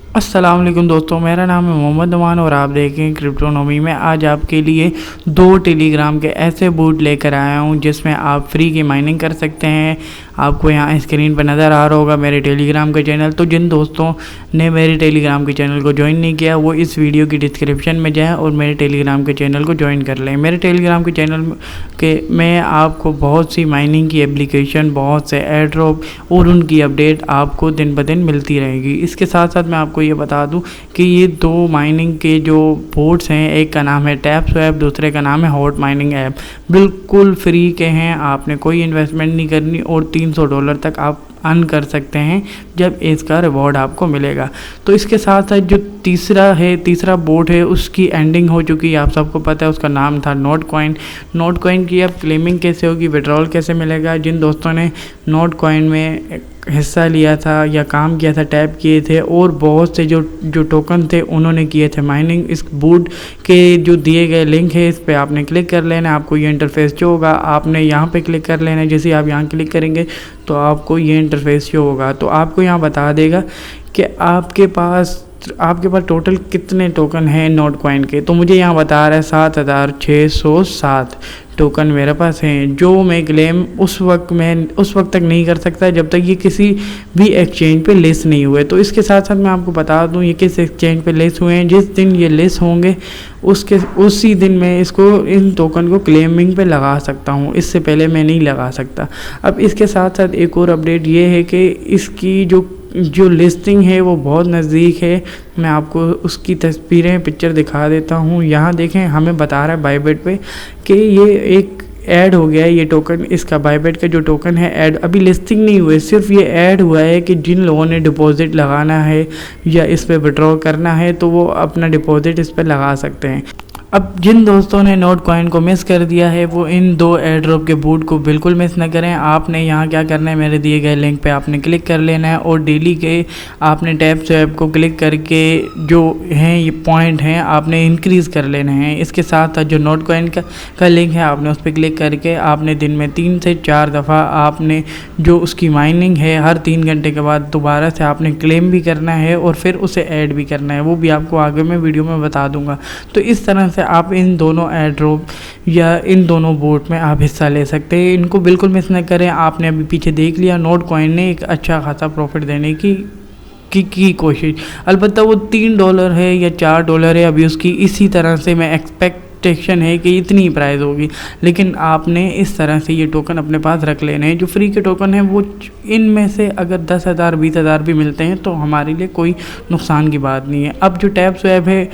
अस्सलाम वालेकुम दोस्तों, मेरा नाम है मोहम्मद अमान और आप देखें क्रिप्टोनॉमी में। आज आपके लिए 2 टेलीग्राम के ऐसे बूट लेकर आया हूं जिसमें आप फ्री की माइनिंग कर सकते हैं। आपको यहाँ स्क्रीन पर नज़र आ रहा होगा मेरे टेलीग्राम का चैनल। तो जिन दोस्तों ने मेरे टेलीग्राम के चैनल को ज्वाइन नहीं किया वो इस वीडियो की डिस्क्रिप्शन में जाएँ और मेरे टेलीग्राम के चैनल को ज्वाइन कर लें। मेरे टेलीग्राम के चैनल में आपको बहुत सी माइनिंग की एप्लीकेशन, बहुत से एयर ड्रॉप और उनकी अपडेट आपको दिन ब दिन मिलती रहेगी। इसके साथ साथ मैं आपको ये बता दूं कि ये 2 माइनिंग के जो बोर्ड्स हैं, एक का नाम है टैपस्वैप, दूसरे का नाम है हॉट माइनिंग ऐप। बिल्कुल फ्री के हैं, आपने कोई इन्वेस्टमेंट नहीं करनी और $300 तक आप अर्न कर सकते हैं जब इसका रिवॉर्ड आपको मिलेगा। तो इसके साथ साथ जो तीसरा बोट है उसकी एंडिंग हो चुकी है, आप सबको पता है। उसका नाम था नोट कॉइन की अब क्लेमिंग कैसे होगी, विड्रॉल कैसे मिलेगा। जिन दोस्तों ने नोट कॉइन में हिस्सा लिया था या काम किया था, टैप किए थे और बहुत से जो टोकन थे उन्होंने किए थे माइनिंग, इस बूट के जो दिए गए लिंक है इस पर आपने क्लिक कर लेना है। आपको ये इंटरफेस जो होगा आपने यहाँ पे क्लिक कर लेना है। जैसे आप यहाँ क्लिक करेंगे तो आपको ये इंटरफेस जो होगा तो आपको यहाँ बता देगा कि आपके पास टोटल कितने टोकन हैं नोट कॉइन के। तो मुझे यहाँ बता रहा है 7607 टोकन मेरे पास हैं, जो मैं क्लेम उस वक्त तक नहीं कर सकता जब तक ये किसी भी एक्सचेंज पे लिस्ट नहीं हुए। तो इसके साथ साथ मैं आपको बता दूं ये किस एक्सचेंज पे लिस्ट हुए हैं। जिस दिन ये लिस्ट होंगे उसी दिन मैं इन टोकन को क्लेमिंग पे लगा सकता हूँ, इससे पहले मैं नहीं लगा सकता। अब इसके साथ साथ एक और अपडेट ये है कि इसकी जो लिस्टिंग है वो बहुत नज़दीक है। मैं आपको उसकी तस्वीरें पिक्चर दिखा देता हूँ। यहाँ देखें, हमें बता रहा है बाइबिट पे कि ये एक ऐड हो गया है ये टोकन। इसका बाइबिट का जो टोकन है ऐड अभी लिस्टिंग नहीं हुए, सिर्फ ये ऐड हुआ है कि जिन लोगों ने डिपॉजिट लगाना है या इस पर विड्रॉ करना है तो वो अपना डिपॉजिट इस पर लगा सकते हैं। अब जिन दोस्तों ने नोट कॉइन को मिस कर दिया है वो इन 2 एयर ड्रॉप के बूट को बिल्कुल मिस न करें। आपने यहाँ क्या करना है, मेरे दिए गए लिंक पे आपने क्लिक कर लेना है और डेली के आपने टैपस्वैप को क्लिक करके जो हैं ये पॉइंट हैं आपने इंक्रीज़ कर लेने हैं। इसके साथ साथ जो नोट कॉइन का लिंक है आपने उस पर क्लिक करके आपने दिन में 3 से 4 दफ़ा आपने जो उसकी माइनिंग है हर 3 घंटे के बाद दोबारा से आपने क्लेम भी करना है और फिर उसे ऐड भी करना है। वो भी आपको आगे मैं वीडियो में बता दूँगा। तो इस तरह से आप इन दोनों एयर ड्रॉप या इन दोनों बोट में आप हिस्सा ले सकते हैं। इनको बिल्कुल मिस न करें। आपने अभी पीछे देख लिया नोट कॉइन ने एक अच्छा खासा प्रॉफिट देने की कोशिश, अलबत्ता वो $3 है या $4 है अभी उसकी। इसी तरह से मैं एक्सपेक्टेशन है कि इतनी ही प्राइस होगी, लेकिन आपने इस तरह से ये टोकन अपने पास रख लेने हैं। जो फ्री के टोकन हैं वो इनमें से अगर 10,000 20,000 भी मिलते हैं तो हमारे लिए कोई नुकसान की बात नहीं है। अब जो टैपस्वैप है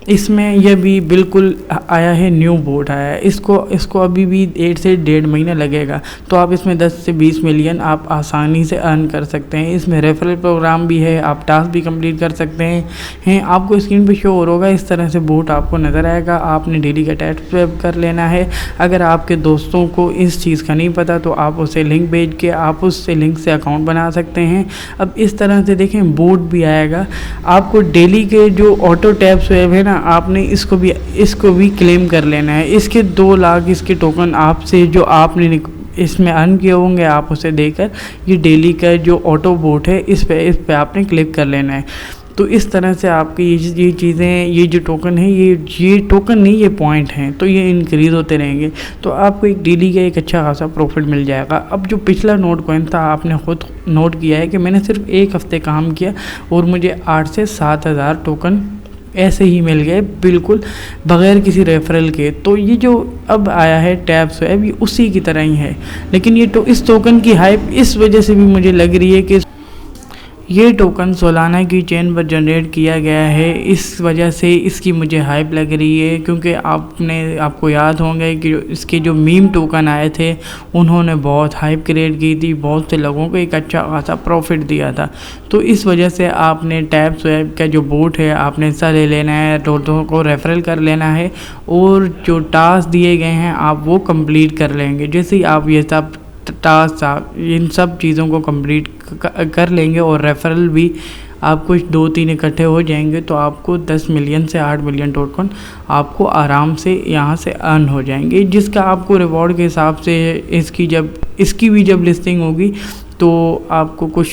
इसमें यह भी बिल्कुल आया है, न्यू बोट आया है। इसको अभी भी 1 से 1.5 महीना लगेगा। तो आप इसमें 10 से 20 मिलियन आप आसानी से अर्न कर सकते हैं। इसमें रेफरल प्रोग्राम भी है, आप टास्क भी कंप्लीट कर सकते हैं। आपको स्क्रीन पे शो हो होगा इस तरह से बोट आपको नज़र आएगा। आपने डेली का टैपस्वैप कर लेना है। अगर आपके दोस्तों को इस चीज़ का नहीं पता तो आप उसे लिंक भेज के आप उससे लिंक से अकाउंट बना सकते हैं। अब इस तरह से देखें बोट भी आएगा। आपको डेली के जो ऑटो टैपस्वैप है ना, आपने इसको भी क्लेम कर लेना है। इसके 2 लाख इसके टोकन आपसे जो आपने इसमें अर्न किए होंगे आप उसे देकर ये डेली का जो ऑटो बोट है इस पे आपने क्लिक कर लेना है। तो इस तरह से आपकी ये चीज़ें, ये जो टोकन है ये टोकन नहीं, ये पॉइंट हैं, तो ये इंक्रीज़ होते रहेंगे। तो आपको एक डेली का एक अच्छा खासा प्रॉफिट मिल जाएगा। अब जो पिछला नोट कॉइन था आपने खुद नोट किया है कि मैंने सिर्फ 1 हफ्ते काम किया और मुझे 8 से 7,000 टोकन ऐसे ही मिल गए बिल्कुल बग़ैर किसी रेफरल के। तो ये जो अब आया है टैपस्वैप ये उसी की तरह ही है, लेकिन इस टोकन की हाइप इस वजह से भी मुझे लग रही है कि ये टोकन सोलाना की चेन पर जनरेट किया गया है। इस वजह से इसकी मुझे हाइप लग रही है, क्योंकि आपको याद होंगे कि इसके जो मीम टोकन आए थे उन्होंने बहुत हाइप क्रिएट की थी, बहुत से लोगों को एक अच्छा खासा प्रॉफिट दिया था। तो इस वजह से आपने टैपस्वैप का जो बोट है आपने हिस्सा ले लेना है, दोस्तों को रेफरल कर लेना है और जो टास्क दिए गए हैं आप वो कंप्लीट कर लेंगे। जैसे ही आप ये सब टास्क इन सब चीज़ों को कंप्लीट कर लेंगे और रेफरल भी आप कुछ 2-3 इकट्ठे हो जाएंगे तो आपको 10 मिलियन से 8 मिलियन टोकन आपको आराम से यहाँ से अर्न हो जाएंगे, जिसका आपको रिवॉर्ड के हिसाब से इसकी भी जब लिस्टिंग होगी तो आपको कुछ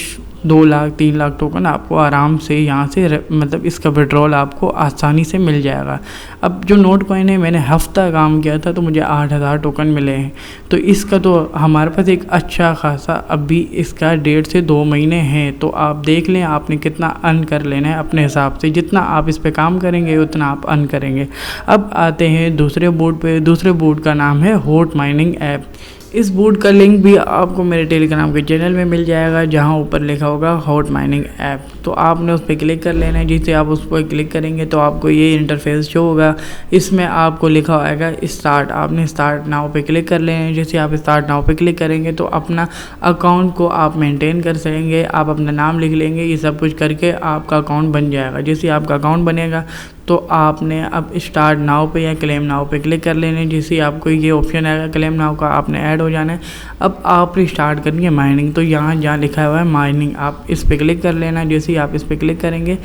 2 लाख 3 लाख टोकन आपको आराम से यहाँ से मतलब इसका विड्रॉल आपको आसानी से मिल जाएगा। अब जो नोट कॉइन है, मैंने हफ्ता काम किया था तो मुझे 8000 टोकन मिले हैं। तो इसका तो हमारे पास एक अच्छा खासा अभी इसका 1.5 से 2 महीने हैं। तो आप देख लें आपने कितना अर्न कर लेना है अपने हिसाब से, जितना आप इस पर काम करेंगे उतना आप अर्न करेंगे। अब आते हैं दूसरे बोर्ड पे। दूसरे बोर्ड का नाम है हॉट माइनिंग ऐप। इस बोर्ड का लिंक भी आपको मेरे टेलीग्राम के चैनल में मिल जाएगा, जहां ऊपर लिखा होगा हॉट माइनिंग ऐप। तो आपने उस पर क्लिक कर लेना है। जिससे आप उस पर क्लिक करेंगे तो आपको ये इंटरफेस शो होगा। इसमें आपको लिखा होगा स्टार्ट। आपने स्टार्ट नाउ पे क्लिक कर लेना है। जैसे आप स्टार्ट नाउ पे क्लिक करेंगे तो अपना अकाउंट को आप मेंटेन कर सकेंगे। आप अपना नाम लिख लेंगे, ये सब कुछ करके आपका अकाउंट बन जाएगा। जैसे आपका अकाउंट बनेगा तो आपने अब स्टार्ट नाउ पे या क्लेम नाउ पे क्लिक कर लेने। जिससे आपको ये ऑप्शन आएगा क्लेम नाउ का, आपने ऐड हो जाना है। अब आप स्टार्ट करेंगे माइनिंग। तो यहाँ जहाँ लिखा हुआ है माइनिंग, आप इस पर क्लिक कर लेना है। जैसे ही आप इस पर क्लिक करेंगे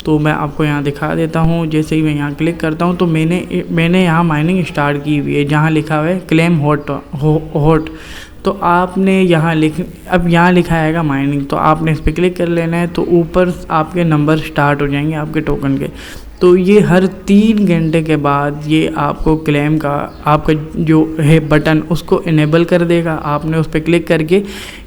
तो मैं आपको यहाँ दिखा देता हूँ। जैसे ही मैं यहाँ क्लिक करता हूँ तो मैंने यहाँ माइनिंग स्टार्ट की हुई है, जहाँ लिखा हुआ है क्लेम हॉट। तो आपने यहाँ अब यहाँ लिखा आएगा माइनिंग, तो आपने इस पर क्लिक कर लेना है। तो ऊपर आपके नंबर स्टार्ट हो जाएंगे आपके टोकन के। तो ये हर 3 घंटे के बाद ये आपको क्लेम का आपका जो है बटन उसको इनेबल कर देगा। आपने उस पर क्लिक करके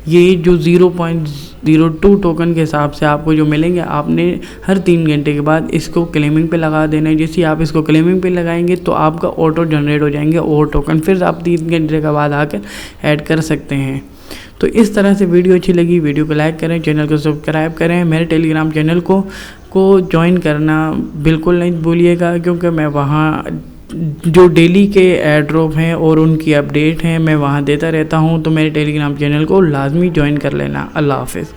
ये जो 0.02 टोकन के हिसाब से आपको जो मिलेंगे, आपने हर 3 घंटे के बाद इसको क्लेमिंग पे लगा देना है। जैसे आप इसको क्लेमिंग पे लगाएंगे तो आपका ऑटो जनरेट हो जाएंगे और टोकन, फिर आप 3 घंटे के बाद आकर ऐड कर सकते हैं। तो इस तरह से वीडियो अच्छी लगी, वीडियो को लाइक करें, चैनल को सब्सक्राइब करें। मेरे टेलीग्राम चैनल को ज्वाइन करना बिल्कुल नहीं भूलिएगा, क्योंकि मैं वहाँ जो डेली के एयर ड्रॉप हैं और उनकी अपडेट हैं मैं वहाँ देता रहता हूँ। तो मेरे टेलीग्राम चैनल को लाजमी ज्वाइन कर लेना। अल्लाह हाफ़िज़।